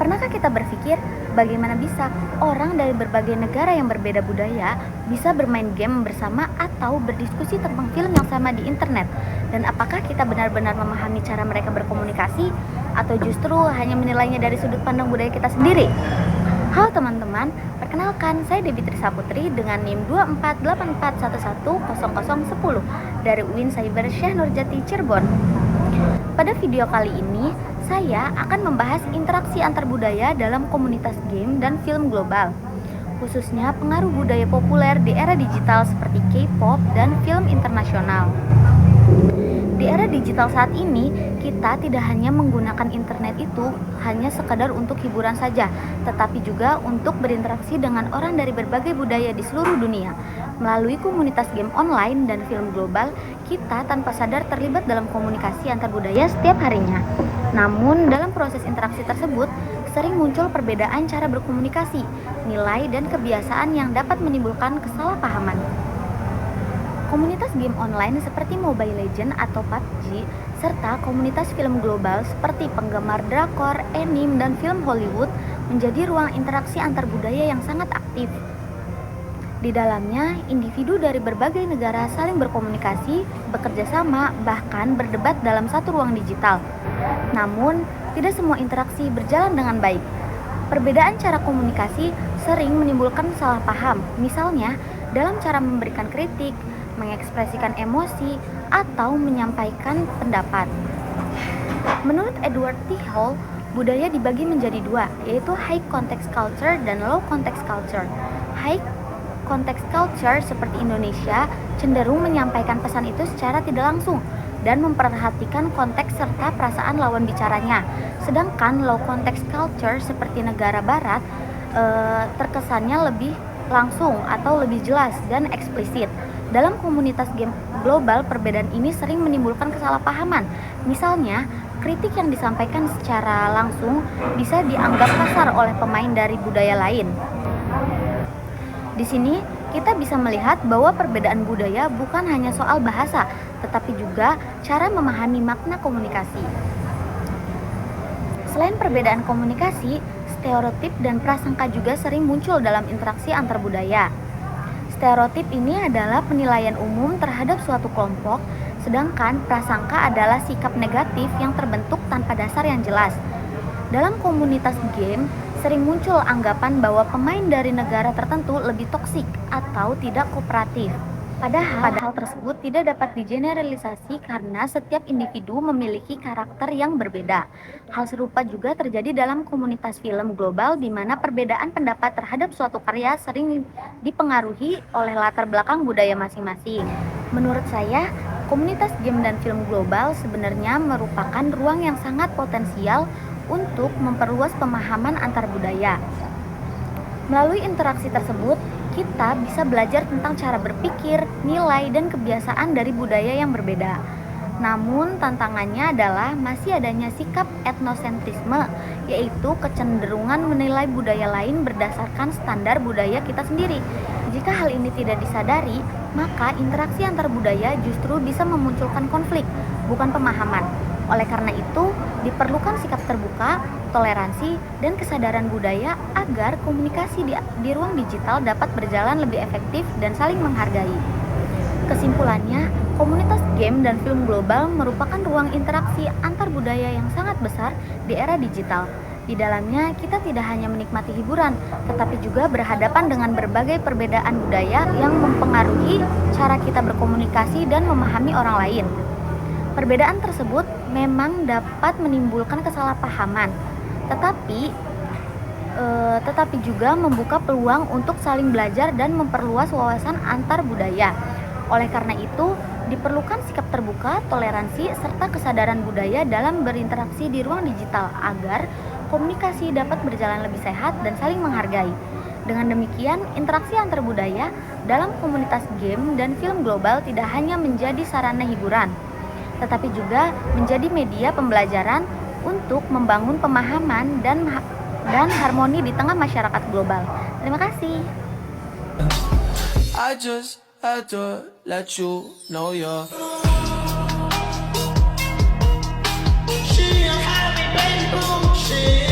Pernahkah kita berpikir bagaimana bisa orang dari berbagai negara yang berbeda budaya bisa bermain game bersama atau berdiskusi tentang film yang sama di internet? Dan apakah kita benar-benar memahami cara mereka berkomunikasi atau justru hanya menilainya dari sudut pandang budaya kita sendiri? Halo teman-teman, perkenalkan saya Devi Trisa Putri dengan NIM 2484110010 dari UIN Cyber Syekh Nurjati Cirebon. Pada video kali ini, saya akan membahas interaksi antar budaya dalam komunitas game dan film global, khususnya pengaruh budaya populer di era digital seperti K-pop dan film internasional. Di era digital saat ini, kita tidak hanya menggunakan internet itu hanya sekadar untuk hiburan saja, tetapi juga untuk berinteraksi dengan orang dari berbagai budaya di seluruh dunia. Melalui komunitas game online dan film global, kita tanpa sadar terlibat dalam komunikasi antar budaya setiap harinya. Namun, dalam proses interaksi tersebut, sering muncul perbedaan cara berkomunikasi, nilai, dan kebiasaan yang dapat menimbulkan kesalahpahaman. Komunitas game online seperti Mobile Legends atau PUBG, serta komunitas film global seperti penggemar drakor, anime, dan film Hollywood menjadi ruang interaksi antar budaya yang sangat aktif. Di dalamnya, individu dari berbagai negara saling berkomunikasi, bekerja sama, bahkan berdebat dalam satu ruang digital. Namun, tidak semua interaksi berjalan dengan baik. Perbedaan cara komunikasi sering menimbulkan salah paham, misalnya dalam cara memberikan kritik, mengekspresikan emosi, atau menyampaikan pendapat. Menurut Edward T. Hall, budaya dibagi menjadi dua, yaitu high context culture dan low context culture. High context culture seperti Indonesia cenderung menyampaikan pesan itu secara tidak langsung dan memperhatikan konteks serta perasaan lawan bicaranya. Sedangkan low context culture seperti negara barat terkesannya lebih langsung atau lebih jelas dan eksplisit. Dalam komunitas game global, perbedaan ini sering menimbulkan kesalahpahaman. Misalnya, kritik yang disampaikan secara langsung bisa dianggap kasar oleh pemain dari budaya lain. Di sini, kita bisa melihat bahwa perbedaan budaya bukan hanya soal bahasa, tetapi juga cara memahami makna komunikasi. Selain perbedaan komunikasi, stereotip dan prasangka juga sering muncul dalam interaksi antar budaya. Stereotip ini adalah penilaian umum terhadap suatu kelompok, sedangkan prasangka adalah sikap negatif yang terbentuk tanpa dasar yang jelas. Dalam komunitas game, sering muncul anggapan bahwa pemain dari negara tertentu lebih toksik atau tidak kooperatif. Padahal hal tersebut tidak dapat digeneralisasi karena setiap individu memiliki karakter yang berbeda. Hal serupa juga terjadi dalam komunitas film global di mana perbedaan pendapat terhadap suatu karya sering dipengaruhi oleh latar belakang budaya masing-masing. Menurut saya, komunitas game dan film global sebenarnya merupakan ruang yang sangat potensial untuk memperluas pemahaman antar budaya. Melalui interaksi tersebut, kita bisa belajar tentang cara berpikir, nilai, dan kebiasaan dari budaya yang berbeda. Namun, tantangannya adalah masih adanya sikap etnosentrisme, yaitu kecenderungan menilai budaya lain berdasarkan standar budaya kita sendiri. Jika hal ini tidak disadari, maka interaksi antar budaya justru bisa memunculkan konflik, bukan pemahaman. Oleh karena itu, diperlukan sikap terbuka, toleransi, dan kesadaran budaya agar komunikasi di ruang digital dapat berjalan lebih efektif dan saling menghargai. Kesimpulannya, komunitas game dan film global merupakan ruang interaksi antar budaya yang sangat besar di era digital. Di dalamnya, kita tidak hanya menikmati hiburan, tetapi juga berhadapan dengan berbagai perbedaan budaya yang mempengaruhi cara kita berkomunikasi dan memahami orang lain. Perbedaan tersebut memang dapat menimbulkan kesalahpahaman, tetapi juga membuka peluang untuk saling belajar dan memperluas wawasan antar budaya. Oleh karena itu, diperlukan sikap terbuka, toleransi, serta kesadaran budaya dalam berinteraksi di ruang digital agar komunikasi dapat berjalan lebih sehat dan saling menghargai. Dengan demikian, interaksi antar budaya dalam komunitas game dan film global tidak hanya menjadi sarana hiburan, tetapi juga menjadi media pembelajaran untuk membangun pemahaman dan harmoni di tengah masyarakat global. Terima kasih. I just had to let you know you're She ain't happy, baby, bullshit.